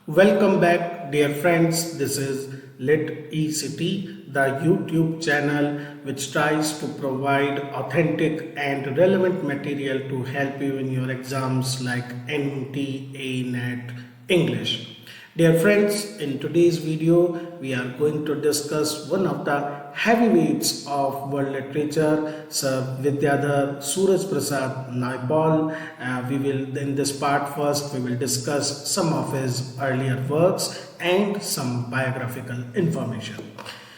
Welcome back, dear friends. This is Lit ECT, the YouTube channel which tries to provide authentic and relevant material to help you in your exams like NTA NET English. Dear friends, in today's video, we are going to discuss one of the heavyweights of world literature, Sir Vidyadhar Suraj Prasad Naipaul. We will, in this part first, we will discuss some of his earlier works and some biographical information.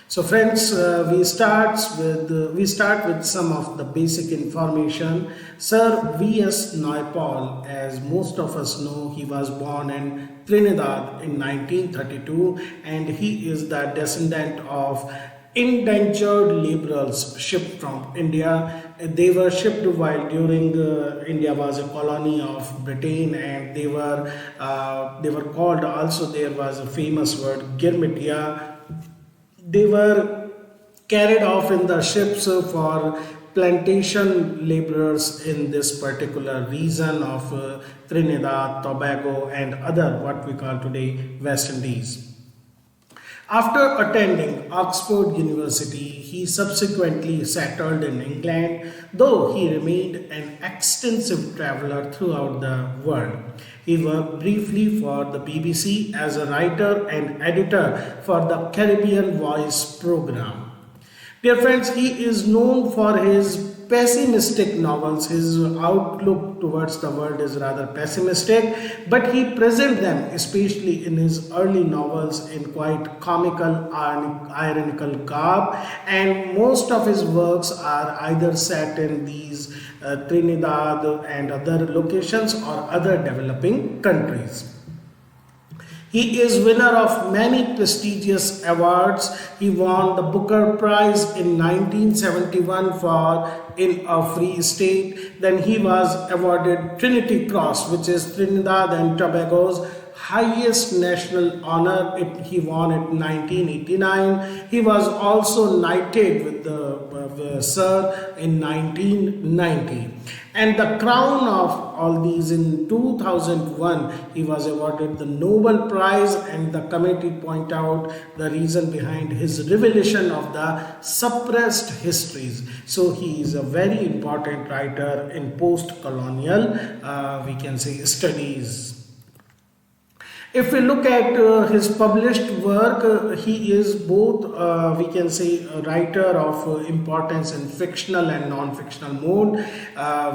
So friends, we start with some of the basic information. Sir V.S. Naipaul, as most of us know, he was born in Trinidad in 1932, and he is the descendant of indentured laborers shipped from India. They were shipped while during India was a colony of Britain, and they were called, also there was a famous word, girmitia. They were carried off in the ships for plantation laborers in this particular region of Trinidad, Tobago and other what we call today West Indies. After attending Oxford University, he subsequently settled in England, though he remained an extensive traveler throughout the world. He worked briefly for the BBC as a writer and editor for the Caribbean Voice program. Dear friends, he is known for his pessimistic novels. His outlook towards the world is rather pessimistic, but he presents them, especially in his early novels, in quite comical and ironical garb, and most of his works are either set in these Trinidad and other locations or other developing countries. He is winner of many prestigious awards. He won the Booker Prize in 1971 for In a Free State. Then he was awarded Trinity Cross, which is Trinidad and Tobago's highest national honor. He won it in 1989. He was also knighted with the Sir in 1990. And the crown of all these, in 2001, he was awarded the Nobel Prize, and the committee point out the reason behind his revelation of the suppressed histories. So he is a very important writer in post-colonial, we can say, studies. If we look at his published work, he is both, we can say, a writer of importance in fictional and non-fictional mode.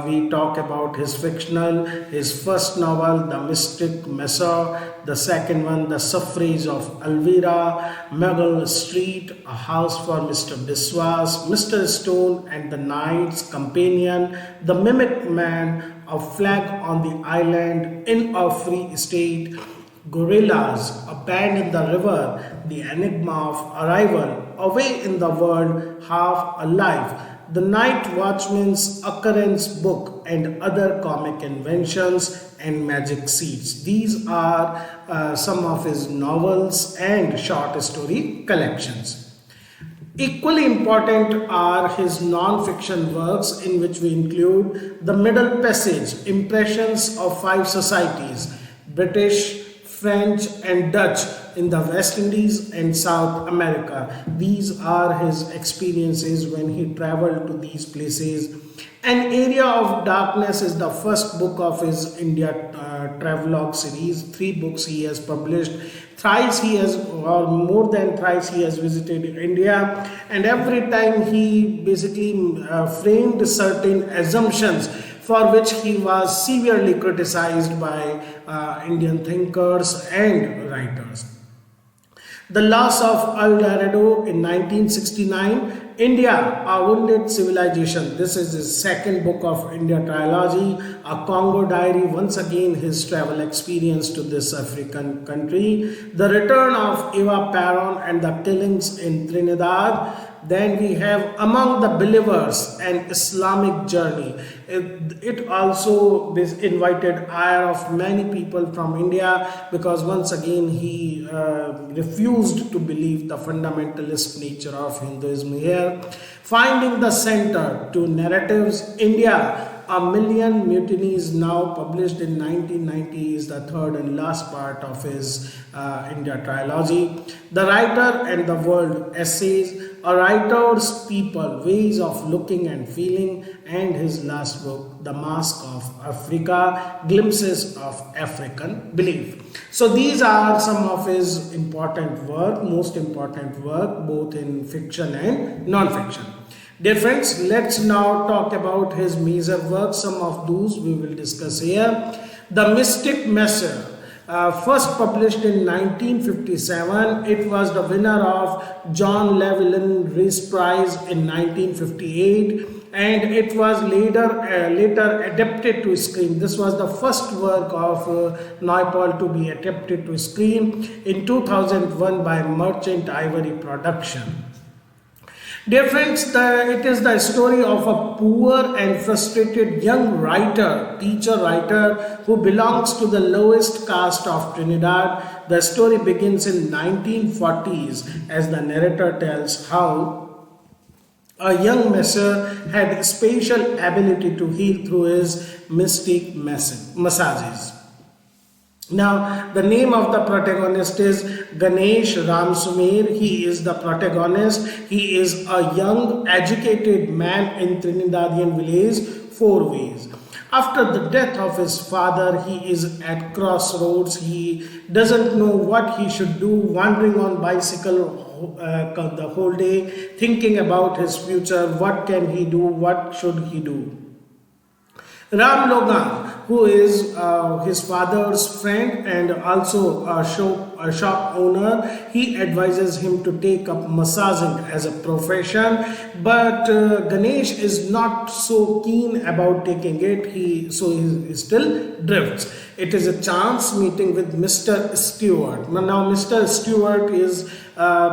We talk about his fictional, his first novel, The Mystic Masseur, the second one, The Suffrage of Elvira, Muggle Street, A House for Mr Biswas, Mr Stone and the Knight's Companion, The Mimic Man, A Flag on the Island, In a Free State, Gorillas, A Band in the River, The Enigma of Arrival, Away in the World, Half Alive, The Night Watchman's Occurrence Book, and other comic inventions and magic seeds. These are some of his novels and short story collections. Equally important are his non-fiction works, in which we include The Middle Passage, Impressions of Five Societies, British, French and Dutch in the West Indies and South America. These are his experiences when he traveled to these places. An Area of Darkness is the first book of his India travelogue series. 3 books he has published. Thrice he has, or more than thrice he has visited India, and every time he basically framed certain assumptions for which he was severely criticized by Indian thinkers and writers. The Loss of El Dorado in 1969, India, A Wounded Civilization. This is his second book of India trilogy. A Congo Diary, once again his travel experience to this African country. The Return of Eva Peron and the Killings in Trinidad. Then we have Among the Believers, an Islamic Journey. It also invited ire of many people from India, because once again he refused to believe the fundamentalist nature of Hinduism here. Finding the Center, 2 narratives, India, A Million Mutinies, now published in 1990, is the third and last part of his India trilogy. The Writer and the World, Essays, A Writer's People, Ways of Looking and Feeling, and his last book, The Mask of Africa, Glimpses of African Belief. So these are some of his important work, most important work, both in fiction and non-fiction. Dear friends, let's now talk about his major works. Some of those we will discuss here. The Mystic Masseur, first published in 1957. It was the winner of John Llewellyn Rhys Prize in 1958, and it was later adapted to screen. This was the first work of Naipaul to be adapted to screen in 2001 by Merchant Ivory Production. Dear friends, it is the story of a poor and frustrated young teacher-writer who belongs to the lowest caste of Trinidad. The story begins in 1940s as the narrator tells how a young masseur had special ability to heal through his mystic massages. Now, the name of the protagonist is Ganesh Ramsumir. He is the protagonist. He is a young, educated man in Trinidadian village, Four Ways. After the death of his father, he is at crossroads. He doesn't know what he should do, wandering on bicycle the whole day, thinking about his future. What can he do? What should he do? Ram Logan, who is his father's friend and also a shop owner, he advises him to take up massaging as a profession, but Ganesh is not so keen about taking it, so he still drifts. It is a chance meeting with Mr. Stewart. Now Mr. Stewart is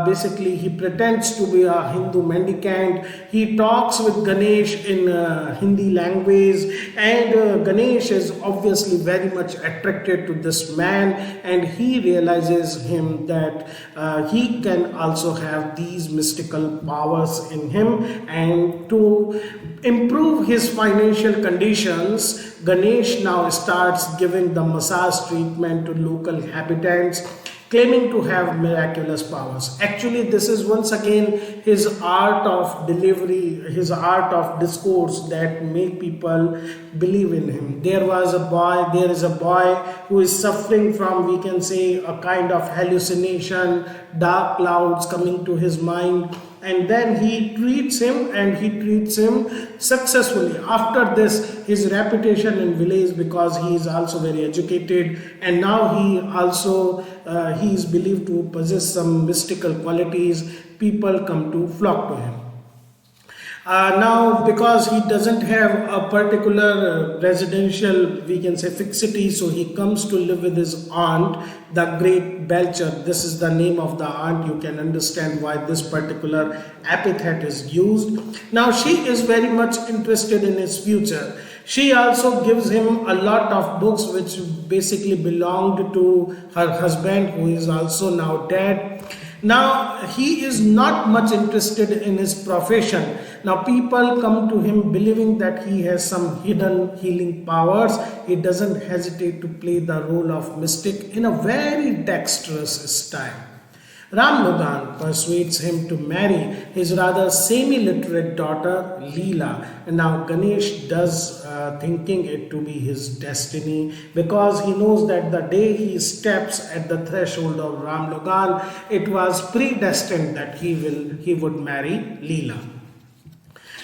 basically, he pretends to be a Hindu mendicant. He talks with Ganesh in Hindi language, and Ganesh is obviously very much attracted to this man, and he realizes him that he can also have these mystical powers in him, and to improve his financial conditions, Ganesh now starts giving the massage treatment to local inhabitants, claiming to have miraculous powers. Actually, this is once again his art of delivery, his art of discourse that make people believe in him. There is a boy who is suffering from, we can say, a kind of hallucination, dark clouds coming to his mind, and then he treats him, and he treats him successfully. After this, his reputation in village, because he is also very educated, and now he is believed to possess some mystical qualities, people come to flock to him. Now, because he doesn't have a particular residential, we can say, fixity, so he comes to live with his aunt, the Great Belcher. This is the name of the aunt. You can understand why this particular epithet is used. Now, she is very much interested in his future. She also gives him a lot of books which basically belonged to her husband, who is also now dead. Now, he is not much interested in his profession. Now, people come to him believing that he has some hidden healing powers. He doesn't hesitate to play the role of mystic in a very dexterous style. Ram Logan persuades him to marry his rather semi-literate daughter Leela. And now Ganesh does thinking it to be his destiny, because he knows that the day he steps at the threshold of Ram Logan, it was predestined that he would marry Leela.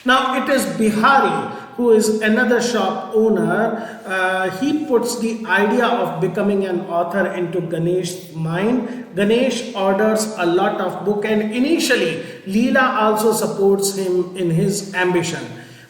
Now it is Bihari, who is another shop owner. He puts the idea of becoming an author into Ganesh's mind. Ganesh orders a lot of books, and initially Leela also supports him in his ambition.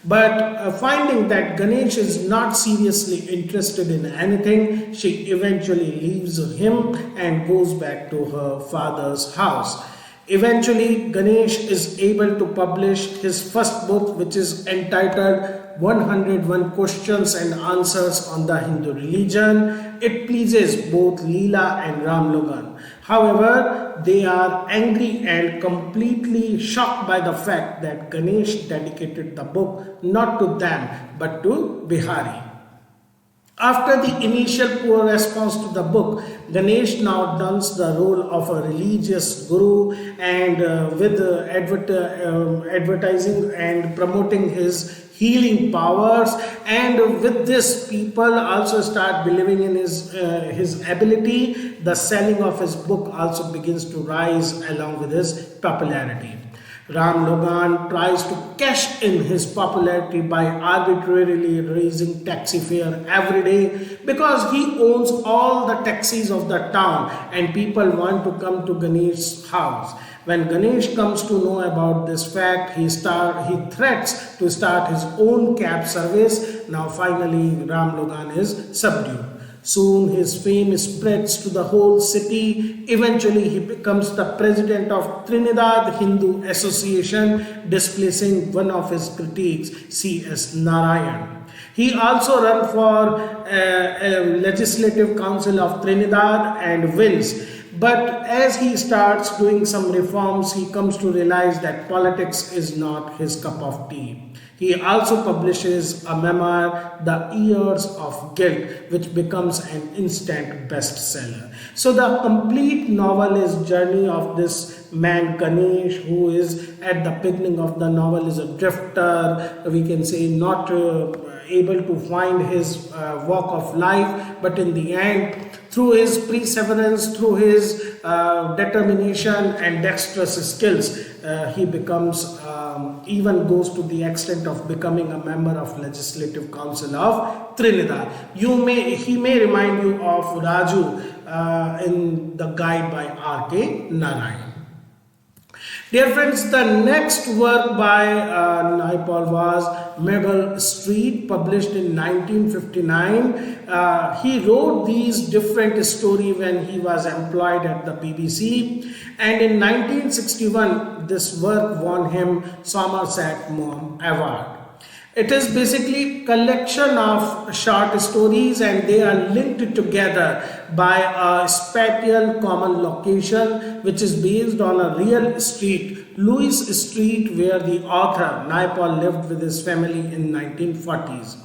But finding that Ganesh is not seriously interested in anything, she eventually leaves him and goes back to her father's house. Eventually, Ganesh is able to publish his first book, which is entitled 101 questions and answers on the Hindu religion. It pleases both Leela and Ram Logan. However, they are angry and completely shocked by the fact that Ganesh dedicated the book not to them but to Bihari. After the initial poor response to the book, Ganesh now dons the role of a religious guru and with advertising and promoting his healing powers, and with this people also start believing in his ability. The selling of his book also begins to rise along with his popularity. Ram Logan tries to cash in his popularity by arbitrarily raising taxi fare every day because he owns all the taxis of the town and people want to come to Ganesh's house. When Ganesh comes to know about this fact, he threats to start his own cab service. Now finally Ram Logan is subdued. Soon his fame spreads to the whole city. Eventually he becomes the president of Trinidad Hindu Association, displacing one of his critics, C.S. Narayan. He also ran for Legislative Council of Trinidad and wins. But as he starts doing some reforms, he comes to realize that politics is not his cup of tea. He also publishes a memoir, The Years of Guilt, which becomes an instant bestseller. So the complete novel is journey of this man Ganesh, who is at the beginning of the novel is a drifter, we can say not able to find his walk of life, but in the end, through his perseverance, through his determination and dexterous skills, he becomes even goes to the extent of becoming a member of Legislative Council of Trinidad. He may remind you of Raju in The Guide by R.K. Narayan. Dear friends, the next work by Naipaul was Megal Street, published in 1959. He wrote these different stories when he was employed at the BBC, and in 1961 this work won him Somerset Maugham Award. It is basically collection of short stories and they are linked together by a spatial common location which is based on a real street, Louis Street, where the author Naipaul lived with his family in 1940s.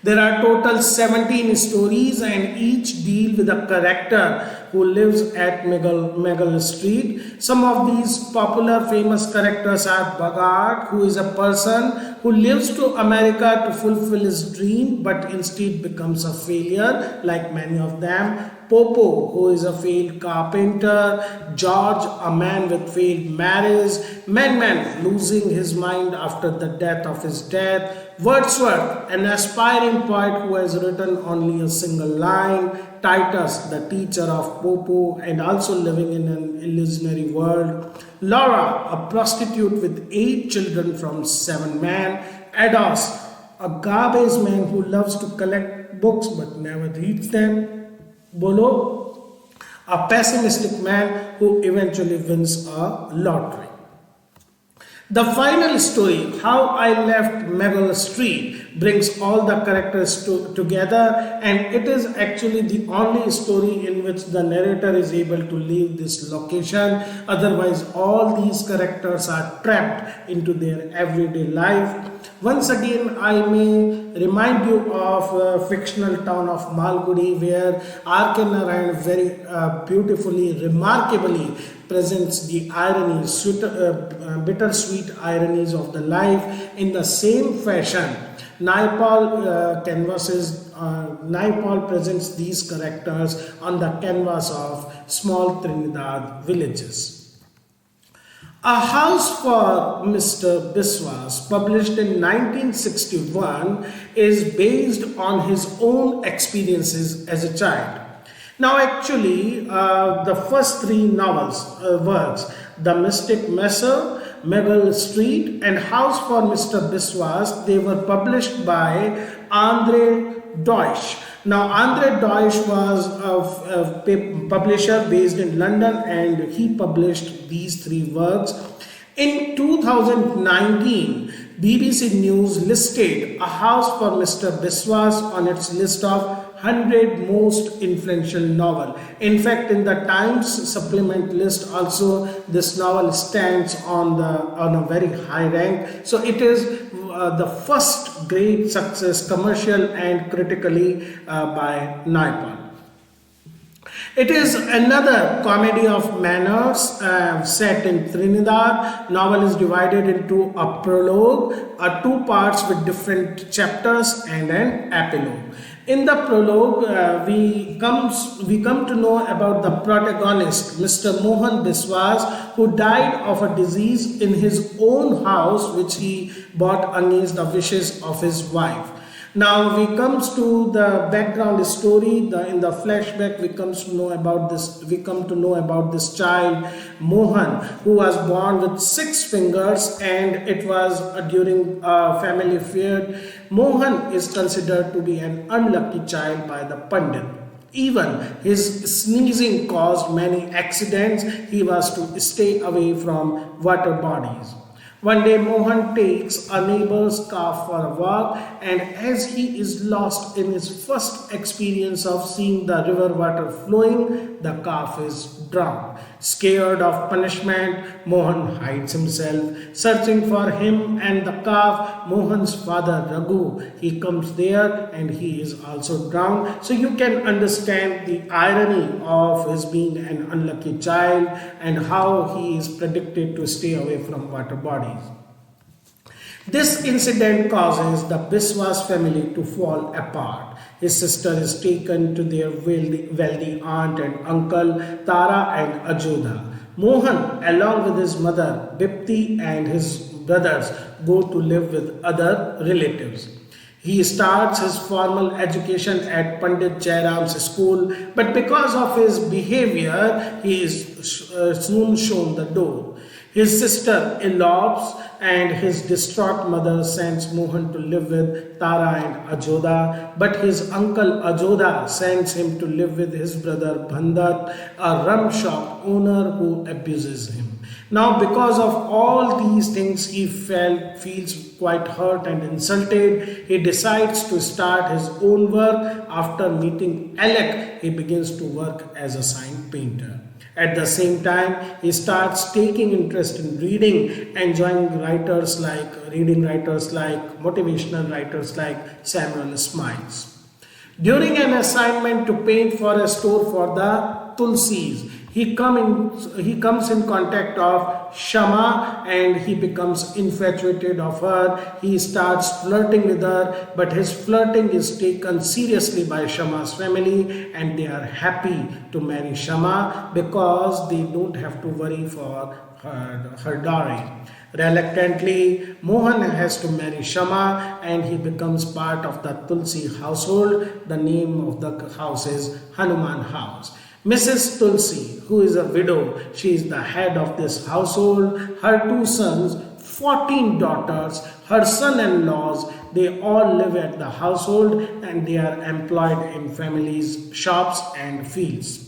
There are total 17 stories and each deal with a character who lives at Megal Street. Some of these popular famous characters are Bogart, who is a person who lives to America to fulfill his dream but instead becomes a failure like many of them. Popo, who is a failed carpenter. George, a man with failed marriage. Man losing his mind after the death of his dad. Wordsworth, an aspiring poet who has written only a single line. Titus, the teacher of Popo and also living in an illusionary world. Laura, a prostitute with 8 children from 7 men. Ados, a garbage man who loves to collect books but never reads them. Bolo, a pessimistic man who eventually wins a lottery. The final story, How I Left Megal Street, brings all the characters together, and it is actually the only story in which the narrator is able to leave this location. Otherwise, all these characters are trapped into their everyday life. Once again, I may remind you of fictional town of Malgudi, where R.K. Narayan very beautifully, remarkably presents the ironies, bittersweet ironies of the life. In the same fashion, Naipaul presents these characters on the canvas of small Trinidad villages. A House for Mr Biswas, published in 1961, is based on his own experiences as a child. Now actually, the first 3 works, The Mystic Masseur, Megal Street and House for Mr Biswas, they were published by Andre Deutsch. Now Andre Deutsch was a publisher based in London and he published these 3 works. In 2019, BBC News listed a house for Mr. Biswas on its list of 100 most influential novel. In fact, in the Times supplement list also, this novel stands on a very high rank. So it is the first great success commercial and critically by Naipaul. It is another comedy of manners set in Trinidad. Novel is divided into a prologue, two parts with different chapters, and an epilogue. In the prologue, we come to know about the protagonist, Mr. Mohan Biswas, who died of a disease in his own house, which he bought against the wishes of his wife. Now we comes to the background story. In the flashback, we come to know about this child Mohan, who was born with 6 fingers, and it was during a family feud. Mohan is considered to be an unlucky child by the pundit. Even his sneezing caused many accidents. He was to stay away from water bodies. One day Mohan takes a neighbor's calf for a walk, and as he is lost in his first experience of seeing the river water flowing, the calf is drowned. Scared of punishment, Mohan hides himself, searching for him and the calf. Mohan's father Raghu, he comes there and he is also drowned. So you can understand the irony of his being an unlucky child and how he is predicted to stay away from water bodies. This incident causes the Biswas family to fall apart. His sister is taken to their wealthy aunt and uncle Tara and Ajoda. Mohan, along with his mother Dipti and his brothers, go to live with other relatives. He starts his formal education at Pandit Jairam's school, but because of his behavior, he is soon shown the door. His sister elopes, and his distraught mother sends Mohan to live with Tara and Ajoda, but his uncle Ajoda sends him to live with his brother Bhandat, a rum shop owner who abuses him. Now, because of all these things, he feels quite hurt and insulted. He decides to start his own work. After meeting Alec, he begins to work as a sign painter. At the same time, he starts taking interest in reading, enjoying reading writers like motivational writers like Samuel Smiles. During an assignment to paint for a store for the Tulsis, he comes in contact of Shama and he becomes infatuated of her. He starts flirting with her, but his flirting is taken seriously by Shama's family, and they are happy to marry Shama because they don't have to worry for her dowry. Reluctantly, Mohan has to marry Shama and he becomes part of the Tulsi household. The name of the house is Hanuman House. Mrs. Tulsi, who is a widow, she is the head of this household. Her 2 sons, 14 daughters, her son-in-laws, they all live at the household and they are employed in families' shops and fields.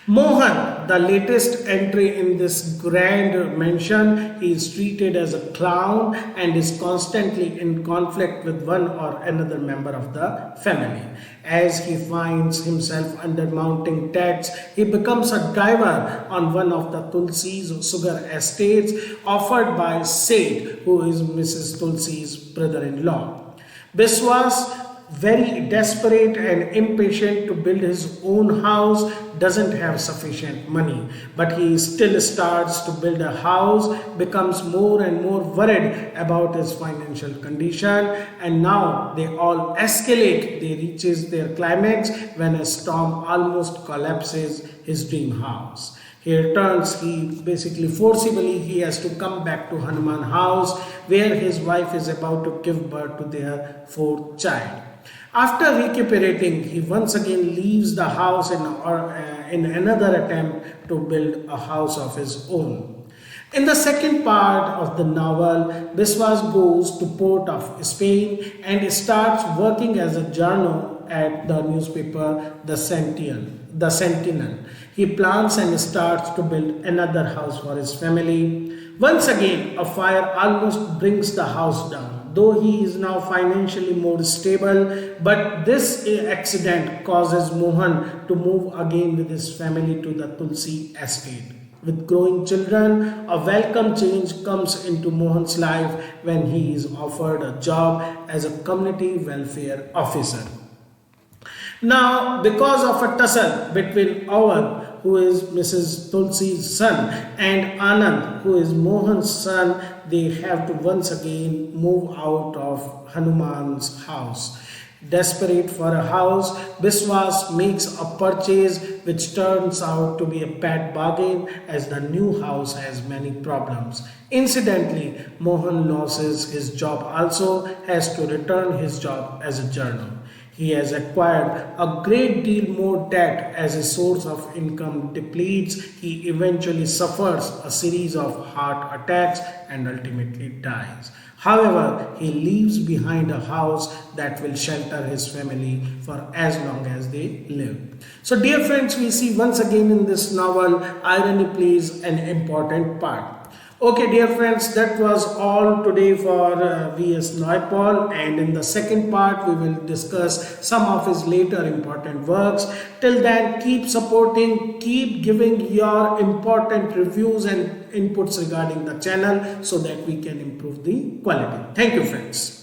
Mohan, the latest entry in this grand mansion, he is treated as a clown and is constantly in conflict with one or another member of the family. As he finds himself under mounting tax, he becomes a driver on one of the Tulsi's sugar estates offered by Seth, who is Mrs. Tulsi's brother-in-law. Biswas, very desperate and impatient to build his own house, doesn't have sufficient money, but he still starts to build a house, becomes more and more worried about his financial condition, and now they all escalate. They reaches their climax when a storm almost collapses his dream house. He returns, he has to come back to Hanuman House, where his wife is about to give birth to their 4th child. After recuperating, he once again leaves the house in another attempt to build a house of his own. In the second part of the novel, Biswas goes to port of Spain and starts working as a at the newspaper The Sentinel. He plans and starts to build another house for his family. Once again, a fire almost brings the house down, though he is now financially more stable. But this accident causes Mohan to move again with his family to the Tulsi estate. With growing children, a welcome change comes into Mohan's life when he is offered a job as a community welfare officer. Now, because of a tussle between Awan, who is Mrs. Tulsi's son, and Anand, who is Mohan's son, they have to once again move out of Hanuman's house. Desperate for a house, Biswas makes a purchase which turns out to be a bad bargain as the new house has many problems. Incidentally, Mohan loses his job also, has to return his job as a journal. He has acquired a great deal more debt as his source of income depletes. He eventually suffers a series of heart attacks and ultimately dies. However, he leaves behind a house that will shelter his family for as long as they live. So, dear friends, we see once again in this novel, irony plays an important part. Okay, dear friends, that was all today for V.S. Naipaul, and in the second part we will discuss some of his later important works. Till then, keep supporting, keep giving your important reviews and inputs regarding the channel so that we can improve the quality. Thank you, friends.